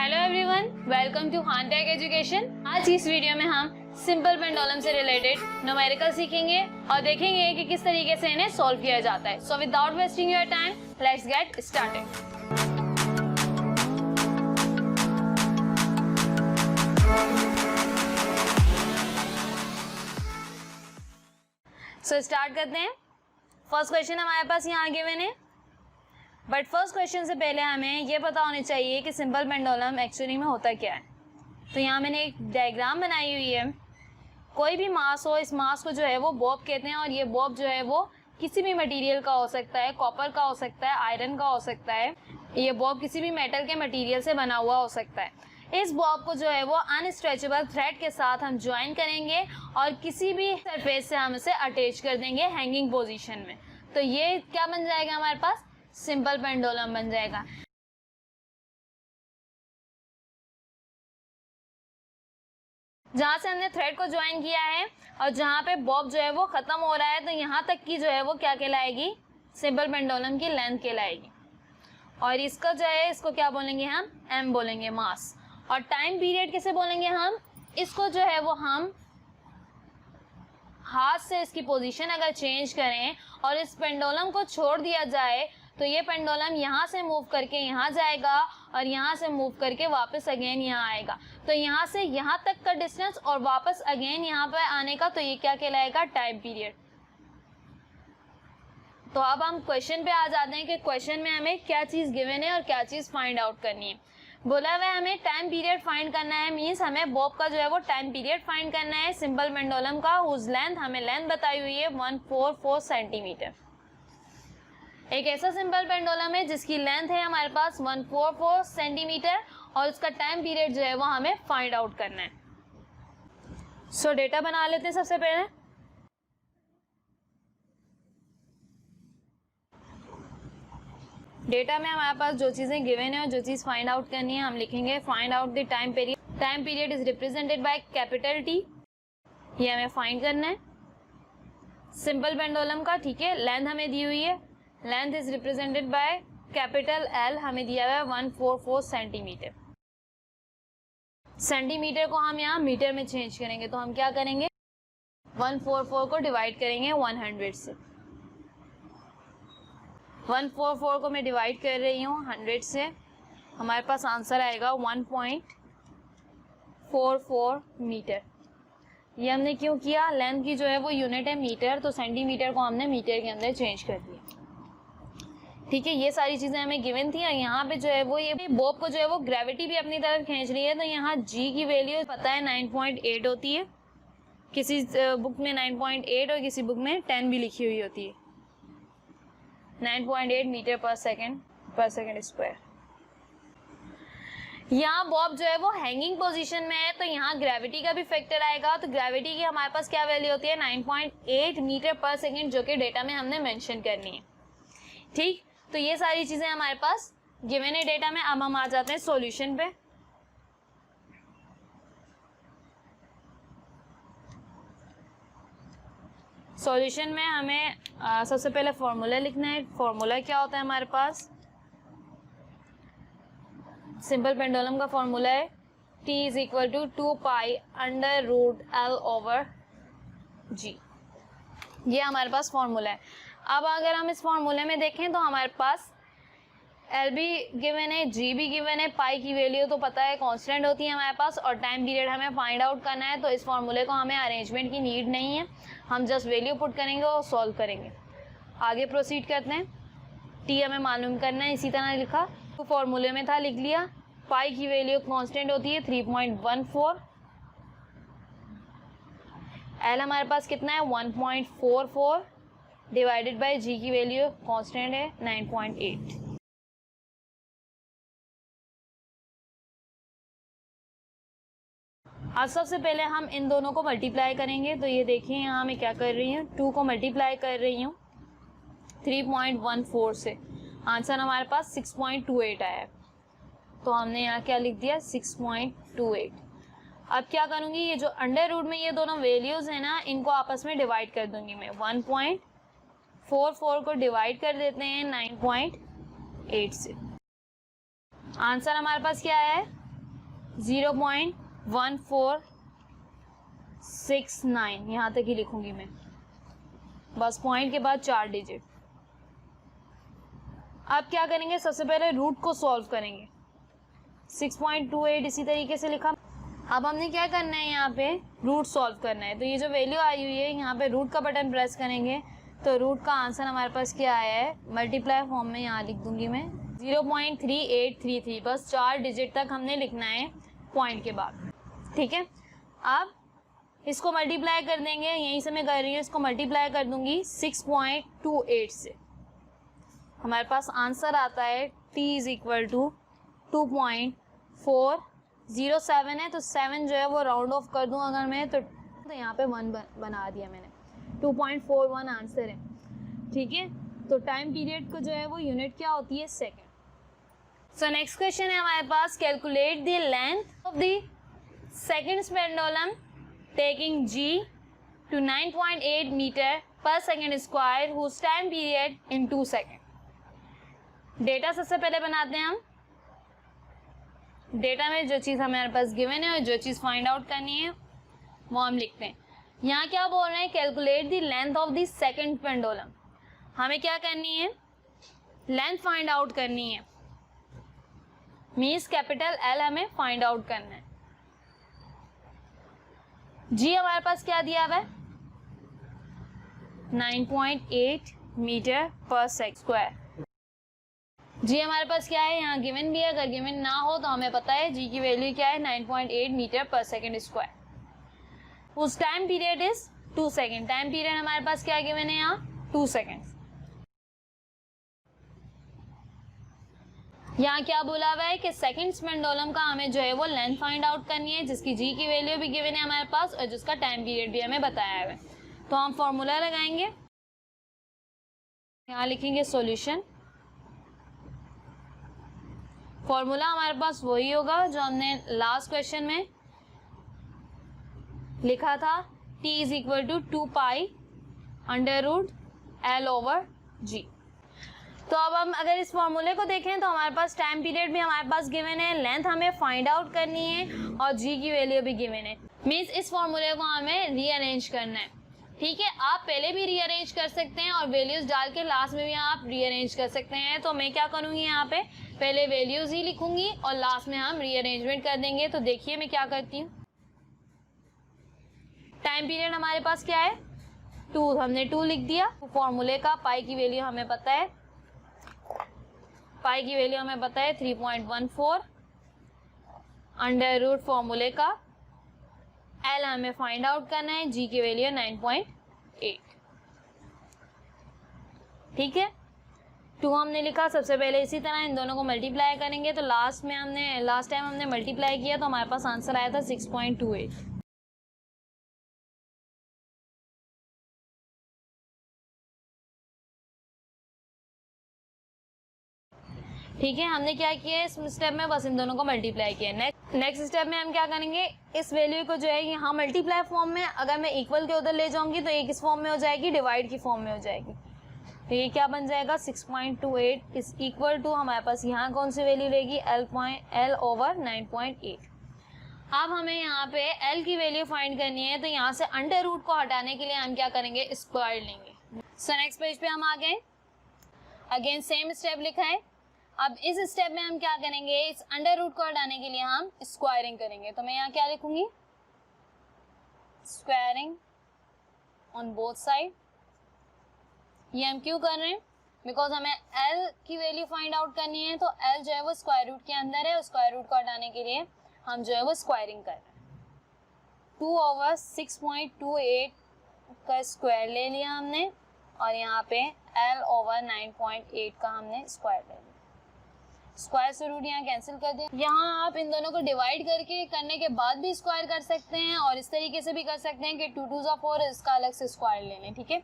Hello everyone, welcome to Hantek Education. आज इस वीडियो में हम सिंपल पेंडुलम से रिलेटेड न्यूमेरिकल सीखेंगे और देखेंगे कि किस तरीके से इन्हें सॉल्व किया जाता है। So without wasting your time, let's get started. So start करते हैं। फर्स्ट क्वेश्चन हमारे पास यहाँ गिवन है, बट फर्स्ट क्वेश्चन से पहले हमें ये पता होना चाहिए कि सिंपल पेंडुलम एक्चुअली में होता क्या है। तो यहाँ मैंने एक डायग्राम बनाई हुई है। कोई भी मास हो, इस मास को जो है वो बॉब कहते हैं और ये बॉब जो है वो किसी भी मटेरियल का हो सकता है, कॉपर का हो सकता है, आयरन का हो सकता है। ये बॉब किसी भी मेटल के मटेरियल से बना हुआ हो सकता है। इस बॉब को जो है वो अनस्ट्रेचेबल थ्रेड के साथ हम ज्वाइन करेंगे और किसी भी सरफेस से हम इसे अटैच कर देंगे हैंगिंग पोजीशन में। तो ये क्या बन जाएगा, हमारे पास सिंपल पेंडुलम बन जाएगा। जहां से हमने थ्रेड को ज्वाइन किया है और जहां पे बॉब जो है वो खत्म हो रहा है, तो यहां तक की जो है वो क्या कहलाएगी, सिंपल पेंडुलम की लेंथ कहलाएगी। और इसका जो है, इसको क्या बोलेंगे हम, एम बोलेंगे, मास। और टाइम पीरियड किसे बोलेंगे हम, इसको जो है वो हम हाथ से इसकी पोजीशन अगर चेंज करें और इस पेंडुलम को छोड़ दिया जाए तो ये पेंडुलम यहाँ से मूव करके यहाँ जाएगा और यहाँ से मूव करके वापस अगेन यहाँ आएगा। तो यहाँ से यहाँ तक का डिस्टेंस और वापस अगेन यहाँ पर आने का, तो ये क्या कहलाएगा, टाइम पीरियड। तो अब हम क्वेश्चन पे आ जाते हैं कि क्वेश्चन में हमें क्या चीज़ गिवन है और क्या चीज़ फाइंड आउट करनी है। बोला हुआ है हमें टाइम पीरियड फाइंड करना है, मीन्स हमें बॉब का जो है वो टाइम पीरियड फाइंड करना है सिंपल पेंडुलम का, हुज लेंथ हमें लेंथ बताई हुई है 144 सेंटीमीटर। एक ऐसा सिंपल पेंडुलम है जिसकी लेंथ है हमारे पास 144 सेंटीमीटर और उसका टाइम पीरियड जो है वो हमें फाइंड आउट करना है। सो डेटा बना लेते हैं सबसे पहले। डेटा में हमारे पास जो चीज़ें गिवन है और जो चीज़ फाइंड आउट करनी है, हम लिखेंगे find out the time period. Time period is represented by capital T, ये हमें फाइंड करना है सिंपल पेंडुलम का। ठीक है, लेंथ हमें दी हुई है, length is represented by capital L, हमें दिया हुआ है 144 सेंटीमीटर। सेंटीमीटर को हम यहाँ मीटर में चेंज करेंगे, तो हम क्या करेंगे, 144 को डिवाइड करेंगे 100 से। 144 को मैं डिवाइड कर रही हूँ 100 से, हमारे पास आंसर आएगा 1.44 मीटर। ये हमने क्यों किया, लेंथ की जो है वो यूनिट है मीटर, तो सेंटीमीटर को हमने मीटर के अंदर चेंज कर दिया। ठीक है, ये सारी चीज़ें हमें गिवन थी। और यहाँ पे जो है वो ये बॉब को जो है वो ग्रेविटी भी अपनी तरफ खींच रही है, तो यहाँ जी की वैल्यू पता है 9.8 होती है। किसी बुक में 9.8 और किसी बुक में 10 भी लिखी हुई होती है। 9.8 मीटर पर सेकेंड स्क्वायर। यहाँ बॉब जो है वो हैंगिंग पोजीशन में है, तो यहाँ ग्रेविटी का भी फैक्टर आएगा। तो ग्रेविटी की हमारे पास क्या वैल्यू होती है, 9.8 मीटर पर सेकेंड, जो कि डेटा में हमने मेंशन करनी है। ठीक, तो ये सारी चीजें हमारे पास गिवन है डेटा में। अब हम आ जाते हैं सॉल्यूशन पे। सॉल्यूशन में हमें सबसे पहले फॉर्मूला लिखना है। फॉर्मूला क्या होता है हमारे पास, सिंपल पेंडुलम का फॉर्मूला है T is equal to 2 pi under root L over G। ये हमारे पास फॉर्मूला है। अब अगर हम इस फॉर्मूले में देखें तो हमारे पास L भी गिवन है, G भी गिवन है, पाई की वैल्यू तो पता है कांस्टेंट होती है हमारे पास, और टाइम पीरियड हमें फाइंड आउट करना है। तो इस फॉर्मूले को हमें अरेंजमेंट की नीड नहीं है, हम जस्ट वैल्यू पुट करेंगे और सॉल्व करेंगे। आगे प्रोसीड करते हैं। T हमें मालूम करना है, इसी तरह लिखा, तो फॉर्मूले में था, लिख लिया। पाई की वैल्यू कांस्टेंट होती है 3.14, L हमारे पास कितना है 1.44 डिवाइडेड बाय G की वैल्यू कांस्टेंट है 9.8। आज सबसे पहले हम इन दोनों को मल्टीप्लाई करेंगे। तो ये देखिए, यहाँ मैं क्या कर रही हूँ, 2 को मल्टीप्लाई कर रही हूँ 3.14 से, आंसर हमारे पास 6.28 आया है। तो हमने यहाँ क्या लिख दिया, 6.28। अब क्या करूँगी, ये जो अंडर रूट में ये दोनों वैल्यूज़ हैं ना, इनको आपस में डिवाइड कर दूंगी मैं। 1.44 को डिवाइड कर देते हैं 9.8 से। आंसर हमारे पास क्या आया है, 0.1469, यहाँ तक ही लिखूंगी मैं, बस पॉइंट के बाद 4 डिजिट। अब क्या करेंगे, सबसे पहले रूट को सॉल्व करेंगे। 6.28 इसी तरीके से लिखा। अब हमने क्या करना है, यहाँ पे रूट सॉल्व करना है। तो ये जो वैल्यू आई हुई है, यहाँ पे रूट का बटन प्रेस करेंगे तो रूट का आंसर हमारे पास क्या आया है, मल्टीप्लाई फॉर्म में यहाँ लिख दूंगी मैं 0.3833, बस 4 डिजिट तक हमने लिखना है पॉइंट के बाद। ठीक है, अब इसको मल्टीप्लाई कर देंगे, यहीं से मैं कर रही हूँ, इसको मल्टीप्लाई कर दूंगी 6.28 से। हमारे पास आंसर आता है t इज इक्वल टू 2.407 है। तो 7 जो है वो राउंड ऑफ कर दूं अगर मैं, तो यहाँ पे 1 बना दिया मैंने, 2.41 आंसर है। ठीक है, तो टाइम पीरियड को जो है वो यूनिट क्या होती है, सेकेंड। सो नेक्स्ट क्वेश्चन है हमारे पास, calculate the length of the second pendulum taking g to 9.8 metre पर second square whose time period in 2 second. Data सबसे पहले बनाते हैं हम। डेटा में जो चीज़ हमारे पास गिवन है और जो चीज़ फाइंड आउट करनी है वो हम लिखते हैं। यहाँ क्या बोल रहे हैं, calculate the length of the second pendulum. हमें क्या करनी है, लेंथ फाइंड आउट करनी है, मीन्स कैपिटल L हमें फाइंड आउट करना है। जी हमारे पास क्या दिया हुआ है, 9.8 मीटर पर सेकंड स्क्वायर। जी हमारे पास क्या है, यहाँ गिवन भी है, अगर गिवन ना हो तो हमें पता है जी की वैल्यू क्या है, 9.8 मीटर पर सेकंड स्क्वायर। उस time period is 2 second. Time period हमारे पास क्या गिवन है यहाँ, 2 सेकेंड। यहाँ क्या बोला हुआ है कि सेकंड पेंडुलम का हमें जो है वो लेंथ फाइंड आउट करनी है, जिसकी जी की वैल्यू भी गिवन है हमारे पास और जिसका टाइम पीरियड भी हमें बताया हुआ है। तो हम फॉर्मूला लगाएंगे, यहाँ लिखेंगे सॉल्यूशन। फॉर्मूला हमारे पास वही होगा जो हमने लास्ट क्वेश्चन में लिखा था, t is equal to 2 pi under root L over G। तो अब हम अगर इस फॉर्मूले को देखें तो हमारे पास टाइम पीरियड भी हमारे पास गिवन है, लेंथ हमें फाइंड आउट करनी है और G की वैल्यू भी गिवन है। मीन्स इस फॉर्मूले को हमें रीअरेंज करना है। ठीक है, आप पहले भी रीअरेंज कर सकते हैं और वैल्यूज डाल के लास्ट में भी आप रीअरेंज कर सकते हैं। तो मैं क्या करूँगी, यहाँ पे पहले वैल्यूज ही लिखूंगी और लास्ट में हम रीअरेंजमेंट कर देंगे। तो देखिए मैं क्या करती हूँ, टाइम पीरियड हमारे पास क्या है, 2, हमने 2 लिख दिया। फॉर्मूले का पाई की वैल्यू हमें पता है, पाई की वैल्यू हमें पता है 3.14 अंडर रूट फॉर्मूले का L हमें फाइंड आउट करना है, G की वैल्यू 9.8। ठीक है, 2 हमने लिखा। सबसे पहले इसी तरह इन दोनों को मल्टीप्लाई करेंगे तो लास्ट टाइम हमने मल्टीप्लाई किया तो हमारे पास आंसर आया था 6.28। ठीक है, हमने क्या किया है इस स्टेप में, बस इन दोनों को मल्टीप्लाई किया। नेक्स्ट स्टेप में हम क्या करेंगे, इस वैल्यू को जो है यहाँ मल्टीप्लाई फॉर्म में, अगर मैं इक्वल के उधर ले जाऊंगी तो ये किस फॉर्म में हो जाएगी, डिवाइड की फॉर्म में हो जाएगी। तो ये क्या बन जाएगा, 6.28 इज इक्वल टू हमारे पास यहाँ कौन सी वैल्यू रहेगी, L ओवर 9.8। अब हमें यहाँ पे L की वैल्यू फाइंड करनी है, तो यहाँ से अंडर रूट को हटाने के लिए हम क्या करेंगे, स्क्वायर लेंगे। सो नेक्स्ट पेज पे हम आ गए, अगेन सेम स्टेप लिखा है। अब इस स्टेप में हम क्या करेंगे, इस अंडर रूट को हटाने के लिए हम स्क्वायरिंग करेंगे। तो मैं यहाँ क्या लिखूंगी, स्क्वायरिंग ऑन बोथ साइड। ये हम क्यों कर रहे हैं, बिकॉज हमें L की वैल्यू फाइंड आउट करनी है। तो L जो है वो स्क्वायर रूट के अंदर है, स्क्वायर रूट को हटाने के लिए हम जो है वो स्क्वायरिंग कर रहे हैं। 2 ओवर 6.28 का स्क्वायर ले लिया हमने और यहाँ पे L ओवर 9.8 का हमने स्क्वायर ले लिया। स्क्वायर से रूट यहाँ कैंसिल कर दिया। यहाँ आप इन दोनों को डिवाइड करने के बाद भी स्क्वायर कर सकते हैं और इस तरीके से भी कर सकते हैं कि 2 2 जा 4 इसका अलग से स्क्वायर ले लें। ठीक है,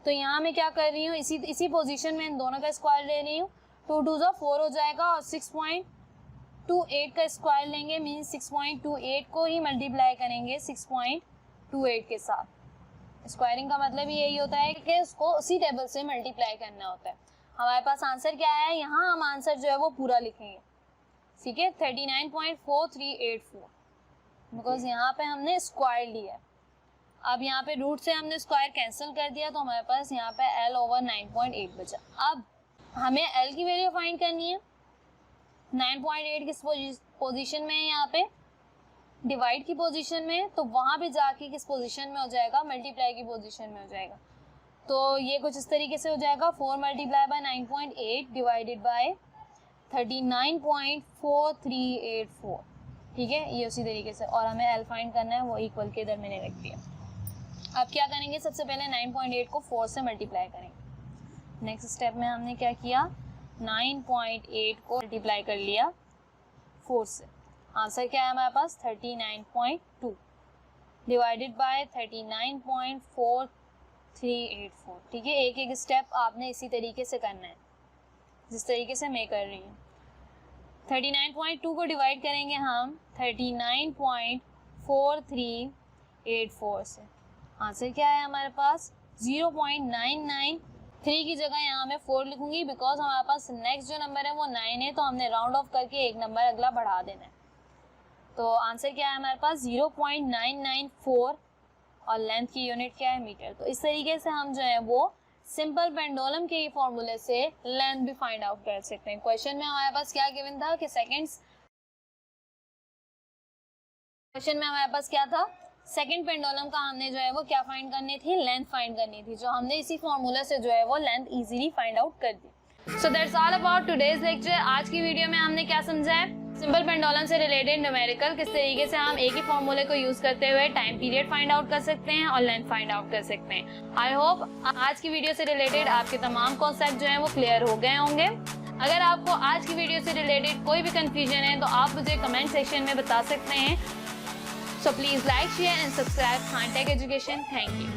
तो यहाँ मैं क्या कर रही हूँ, इसी पोजीशन में इन दोनों का स्क्वायर ले रही हूँ। 2 2 जा 4 हो जाएगा और 6.28 का स्क्वायर लेंगे, मीन्स 6.28 को ही मल्टीप्लाई करेंगे 6.28 के साथ। स्क्वायरिंग का मतलब यही होता है कि उसको उसी टेबल से मल्टीप्लाई करना होता है। हमारे पास आंसर क्या है, यहाँ हम आंसर जो है वो पूरा लिखेंगे ठीक है, 39.4384, बिकॉज यहाँ पे हमने स्क्वायर लिया है। अब यहाँ पे रूट से हमने स्क्वायर कैंसिल कर दिया तो हमारे पास यहाँ पे L ओवर 9.8 बचा। अब हमें L की वैल्यू फाइंड करनी है। 9.8 किस पोजीशन में है, यहाँ पे डिवाइड की पोजीशन में, तो वहाँ पे जाके किस पोजीशन में हो जाएगा, मल्टीप्लाई की पोजीशन में हो जाएगा। तो ये कुछ इस तरीके से हो जाएगा, 4 मल्टीप्लाई बाय 9.8 डिवाइडेड बाय 39.4384, ठीक है, ये उसी तरीके से। और हमें L फाइंड करना है, वो इक्वल के इधर मैंने रख दिया। अब क्या करेंगे, सबसे पहले 9.8 को 4 से मल्टीप्लाई करेंगे। नेक्स्ट स्टेप में हमने क्या किया, 9.8 को मल्टीप्लाई कर लिया 4 से। आंसर क्या है हमारे पास, 39.2 डिवाइडेड बाय 39.4384, ठीक है। एक एक स्टेप आपने इसी तरीके से करना है जिस तरीके से मैं कर रही हूँ। 39.2 को डिवाइड करेंगे हम 39.4384 से। आंसर क्या है हमारे पास, 0.993 की जगह यहाँ मैं 4 लिखूंगी, बिकॉज हमारे पास नेक्स्ट जो नंबर है वो 9 है, तो हमने राउंड ऑफ करके एक नंबर अगला बढ़ा देना है। तो आंसर क्या है हमारे पास, 0.994, और लेंथ की यूनिट क्या है, मीटर। तो इस तरीके से हम जो है वो सिंपल पेंडुलम के फॉर्मूले से लेंथ भी फाइंड आउट कर सकते हैं। क्वेश्चन में हमारे पास क्या गिवन था कि सेकंड्स, क्वेश्चन में हमारे पास क्या था, सेकंड पेंडुलम का हमने जो है वो क्या फाइंड करनी थी, लेंथ फाइंड करनी थी, जो हमने इसी फॉर्मूला से जो है वो लेंथ इजीली फाइंड आउट कर दी। So that's all about today's lecture. आज की वीडियो में हमने क्या समझा है, सिंपल पेंडुलम से रिलेटेड न्यूमेरिकल किस तरीके से हम एक ही फॉर्मूले को यूज करते हुए टाइम पीरियड फाइंड आउट कर सकते हैं और लेंथ फाइंड आउट कर सकते हैं। आई होप आज की वीडियो से रिलेटेड आपके तमाम कॉन्सेप्ट जो हैं वो क्लियर हो गए होंगे। अगर आपको आज की वीडियो से रिलेटेड कोई भी कंफ्यूजन है तो आप मुझे कमेंट सेक्शन में बता सकते हैं। So please like, share and subscribe Khan Tech Education. Thank you.